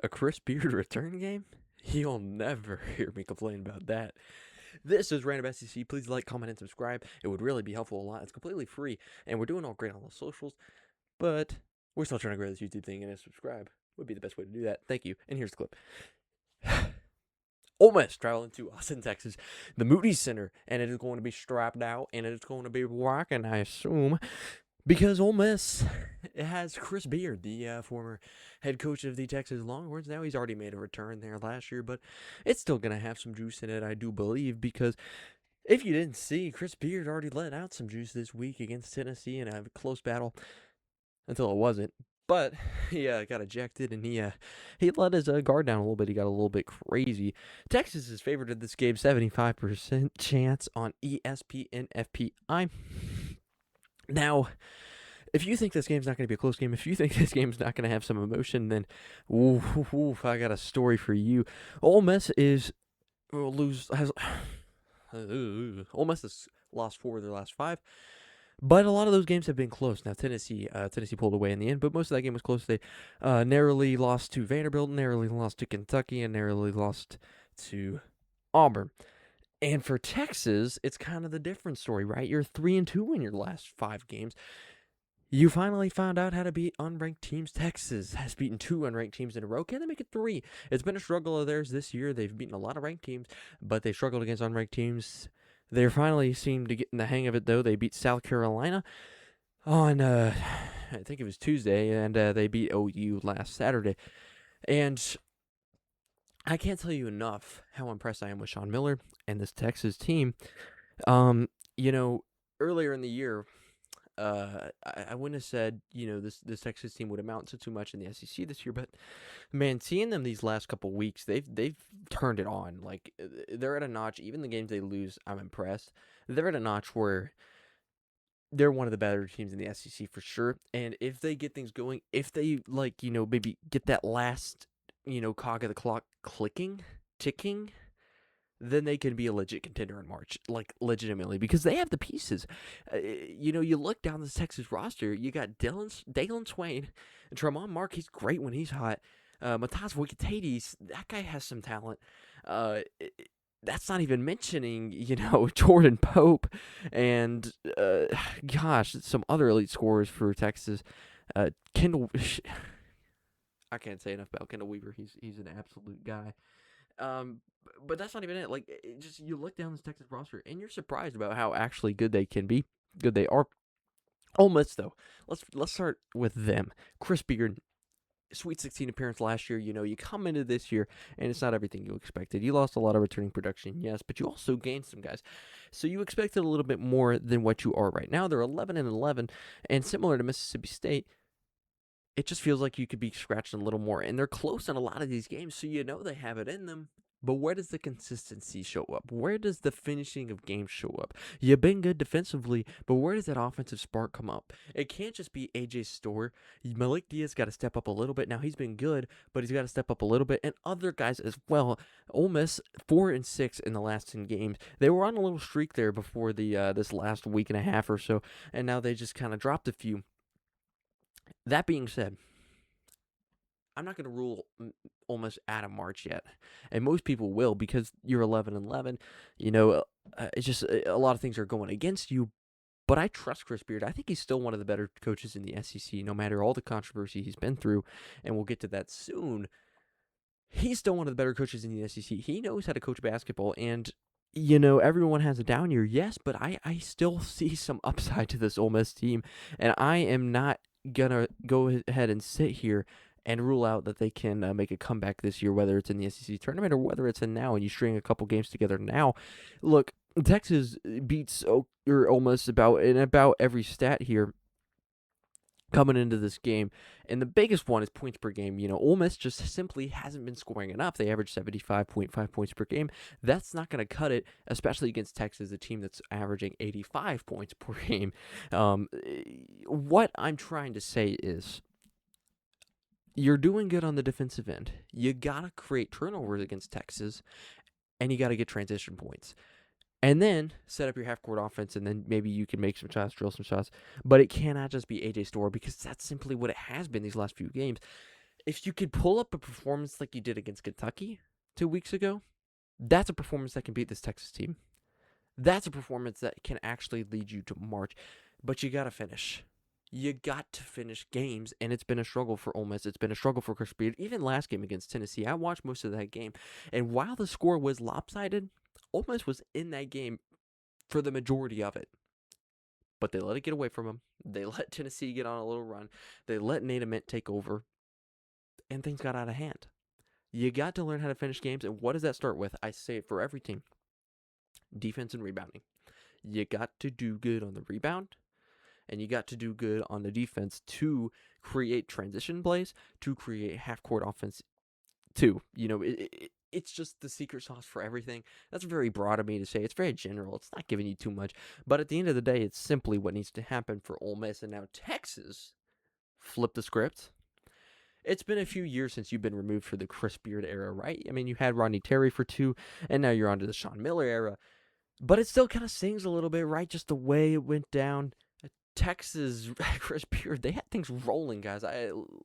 A Chris Beard return game? You'll never hear me complain about that. This is Random SEC. Please like, comment, and subscribe. It would really be helpful a lot. It's completely free, and we're doing all great on the socials, but we're still trying to grow this YouTube thing, and subscribe would be the best way to do that. Thank you. And here's the clip. Ole Miss traveling to Austin, Texas, the Moody Center, and it is going to be strapped out, and it is going to be rocking, I assume, because Ole Miss has Chris Beard, the former head coach of the Texas Longhorns. Now he's already made a return there last year, but it's still going to have some juice in it, I do believe, because if you didn't see, Chris Beard already let out some juice this week against Tennessee in a close battle until it wasn't. But he got ejected, and he let his guard down a little bit. He got a little bit crazy. Texas is favored in this game, 75% chance on ESPN FPI. Now, if you think this game's not going to be a close game, if you think this game's not going to have some emotion, then I got a story for you. Ole Miss Ole Miss has lost 4 of their last 5. But a lot of those games have been close. Now, Tennessee pulled away in the end, but most of that game was close. They narrowly lost to Vanderbilt, narrowly lost to Kentucky, and narrowly lost to Auburn. And for Texas, it's kind of the different story, right? You're 3-2 in your last 5 games. You finally found out how to beat unranked teams. Texas has beaten 2 unranked teams in a row. Can they make it 3? It's been a struggle of theirs this year. They've beaten a lot of ranked teams, but they struggled against unranked teams. They finally seemed to get in the hang of it, though. They beat South Carolina on, I think it was Tuesday, and they beat OU last Saturday. And I can't tell you enough how impressed I am with Sean Miller and this Texas team. Earlier in the year, I wouldn't have said, this Texas team would amount to too much in the SEC this year, but man, seeing them these last couple weeks, they've turned it on. Like, they're at a notch. Even the games they lose, I'm impressed. They're at a notch where they're one of the better teams in the SEC for sure. And if they get things going, if they maybe get that last cog of the clock ticking, then they can be a legit contender in March, like legitimately, because they have the pieces. You look down this Texas roster, you got Dailyn Swain, and Tramon Mark. He's great when he's hot. Matas Vokietaitis, that guy has some talent. That's not even mentioning, Jordan Pope and, some other elite scorers for Texas. Kendall, I can't say enough about Kendall Weaver. He's an absolute guy. But that's not even it. Like, you look down this Texas roster, and you're surprised about how actually good they can be. Good they are. Ole Miss, though. Let's start with them. Chris Beard, Sweet 16 appearance last year. You come into this year, and it's not everything you expected. You lost a lot of returning production, yes, but you also gained some guys. So you expected a little bit more than what you are right now. They're 11-11, and similar to Mississippi State, it just feels like you could be scratching a little more. And they're close in a lot of these games, so they have it in them. But where does the consistency show up? Where does the finishing of games show up? You've been good defensively, but where does that offensive spark come up? It can't just be AJ Storr. Malik Dia's got to step up a little bit. Now, he's been good, but he's got to step up a little bit. And other guys as well. Ole Miss, 4-6 in the last 10 games. They were on a little streak there before this last week and a half or so, and now they just kind of dropped a few. That being said, I'm not going to rule Ole Miss out of March yet, and most people will because you're 11-11. It's just a lot of things are going against you, but I trust Chris Beard. I think he's still one of the better coaches in the SEC, no matter all the controversy he's been through, and we'll get to that soon. He's still one of the better coaches in the SEC. He knows how to coach basketball, and everyone has a down year, yes, but I still see some upside to this Ole Miss team, and I am not gonna go ahead and sit here and rule out that they can make a comeback this year, whether it's in the SEC tournament or whether it's in now, and you string a couple games together now. Look, Texas beats Ole Miss about every stat here coming into this game, and the biggest one is points per game. Ole Miss just simply hasn't been scoring enough. They average 75.5 points per game. That's not going to cut it, especially against Texas, a team that's averaging 85 points per game. What I'm trying to say is, you're doing good on the defensive end. You got to create turnovers against Texas, and you got to get transition points. And then set up your half-court offense, and then maybe you can make some shots, drill some shots. But it cannot just be AJ Storr, because that's simply what it has been these last few games. if you could pull up a performance like you did against Kentucky 2 weeks ago, that's a performance that can beat this Texas team. That's a performance that can actually lead you to March. But you got to finish. You got to finish games, and it's been a struggle for Ole Miss. It's been a struggle for Chris Beard. Even last game against Tennessee, I watched most of that game, and while the score was lopsided, Ole Miss was in that game for the majority of it. But they let it get away from them. They let Tennessee get on a little run. They let Nate Ament take over, and things got out of hand. You got to learn how to finish games, and what does that start with? I say it for every team. Defense and rebounding. You got to do good on the rebound, and you got to do good on the defense to create transition plays, to create half-court offense, too. It's just the secret sauce for everything. That's very broad of me to say. It's very general. It's not giving you too much. But at the end of the day, it's simply what needs to happen for Ole Miss. And now Texas flipped the script. It's been a few years since you've been removed for the Chris Beard era, right? I mean, you had Rodney Terry for 2, and now you're on to the Sean Miller era. But it still kind of stings a little bit, right? Just the way it went down. Texas, Chris Beard, they had things rolling, guys.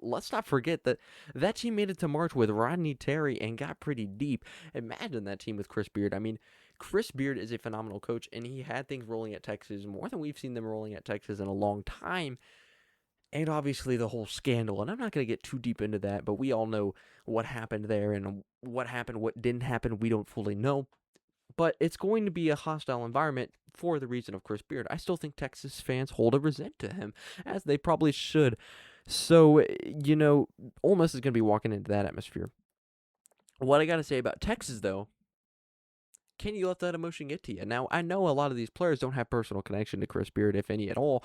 Let's not forget that team made it to March with Rodney Terry and got pretty deep. Imagine that team with Chris Beard. I mean, Chris Beard is a phenomenal coach, and he had things rolling at Texas more than we've seen them rolling at Texas in a long time. And obviously the whole scandal, and I'm not going to get too deep into that, but we all know what happened there, and what happened, what didn't happen, we don't fully know. But it's going to be a hostile environment for the reason of Chris Beard. I still think Texas fans hold a resent to him, as they probably should. So, Ole Miss is going to be walking into that atmosphere. What I got to say about Texas, though, can you let that emotion get to you? Now, I know a lot of these players don't have personal connection to Chris Beard, if any at all,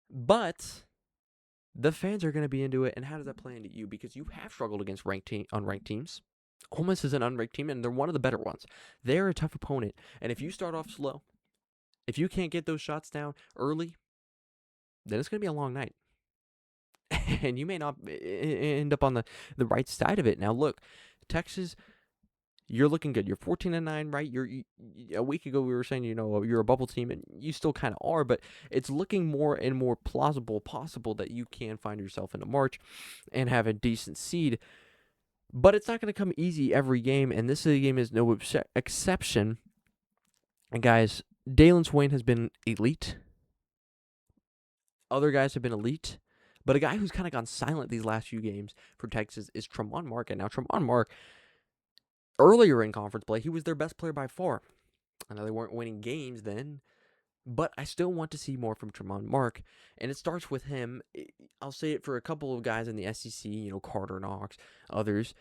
but the fans are going to be into it, and how does that play into you? Because you have struggled against unranked teams. Ole Miss is an unranked team, and they're one of the better ones. They're a tough opponent, and if you start off slow, if you can't get those shots down early, then it's going to be a long night. And you may not end up on the right side of it. Now, look, Texas, you're looking good. You're 14-9, right? A week ago we were saying, you're a bubble team, and you still kind of are, but it's looking more and more possible that you can find yourself into March and have a decent seed. But it's not going to come easy every game, and this game is no exception. And guys, Dailyn Swain has been elite. Other guys have been elite. But a guy who's kind of gone silent these last few games for Texas is Tremont Mark. And now Tremont Mark, earlier in conference play, he was their best player by far. I know they weren't winning games then, but I still want to see more from Tremont Mark. And it starts with him. I'll say it for a couple of guys in the SEC, Carter Knox, others.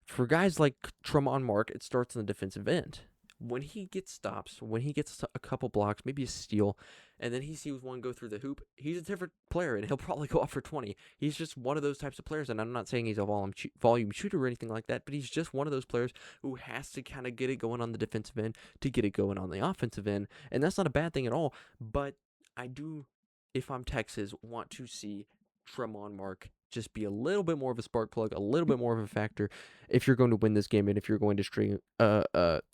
For guys like Tremont Mark, it starts in the defensive end. When he gets stops, when he gets a couple blocks, maybe a steal, and then he sees one go through the hoop, he's a different player, and he'll probably go off for 20. He's just one of those types of players, and I'm not saying he's a volume shooter or anything like that, but he's just one of those players who has to kind of get it going on the defensive end to get it going on the offensive end, and that's not a bad thing at all, but I do, if I'm Texas, want to see Tremont Mark just be a little bit more of a spark plug, a little bit more of a factor if you're going to win this game, and if you're going to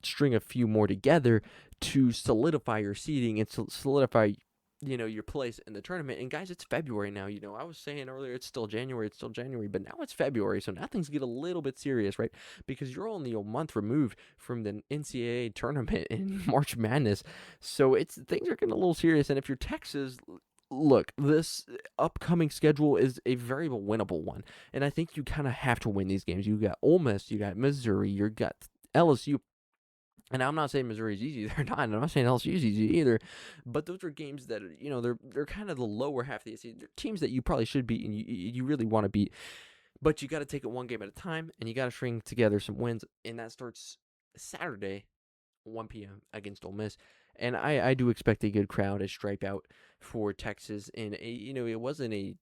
string a few more together to solidify your seeding and solidify your place in the tournament. And guys, it's February now. I was saying earlier it's still January, but now it's February, so now things get a little bit serious, right? Because you're only a month removed from the NCAA tournament in March Madness, so things are getting a little serious. And if you're Texas, look, this upcoming schedule is a very winnable one, and I think you kind of have to win these games. You got Ole Miss, you got Missouri, you got LSU, and I'm not saying Missouri's easy. They're not. I'm not saying LSU's easy either, but those are games that they're kind of the lower half of the SEC. They're teams that you probably should beat and you really want to beat, but you got to take it one game at a time, and you got to string together some wins, and that starts Saturday, 1 p.m. against Ole Miss. And I do expect a good crowd, a stripe out for Texas. And it wasn't it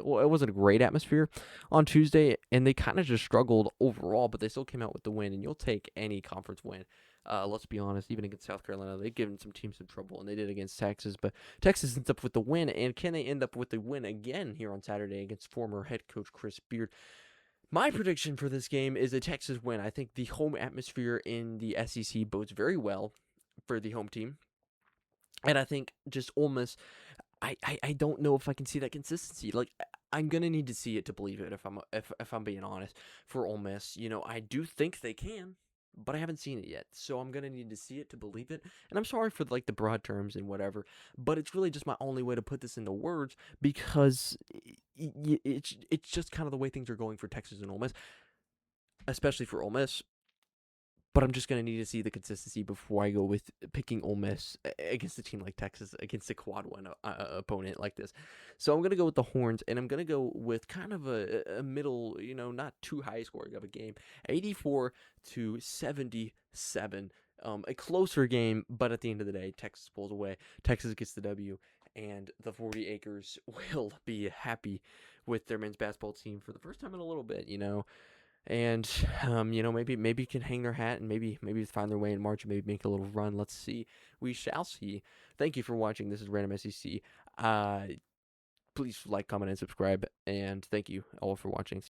wasn't a great atmosphere on Tuesday, and they kind of just struggled overall, but they still came out with the win. And you'll take any conference win. Let's be honest, even against South Carolina, they've given some teams some trouble, and they did against Texas. But Texas ends up with the win, and can they end up with the win again here on Saturday against former head coach Chris Beard? My prediction for this game is a Texas win. I think the home atmosphere in the SEC bodes very well for the home team. And I think just Ole Miss, I don't know if I can see that consistency. Like, I'm gonna need to see it to believe it if I'm being honest. For Ole Miss, I do think they can, but I haven't seen it yet, so I'm gonna need to see it to believe it. And I'm sorry for like the broad terms and whatever, but it's really just my only way to put this into words because it's just kind of the way things are going for Texas and Ole Miss, especially for Ole Miss. But I'm just going to need to see the consistency before I go with picking Ole Miss against a team like Texas, against a quad one opponent like this. So I'm going to go with the Horns, and I'm going to go with kind of a middle, not too high scoring of a game, 84-77. A closer game, but at the end of the day, Texas pulls away. Texas gets the W, and the 40 acres will be happy with their men's basketball team for the first time in a little bit, and maybe can hang their hat and maybe find their way in March and maybe make a little run. Let's see. We shall see. Thank you for watching. This is Random SEC. Please like, comment, and subscribe. And thank you all for watching.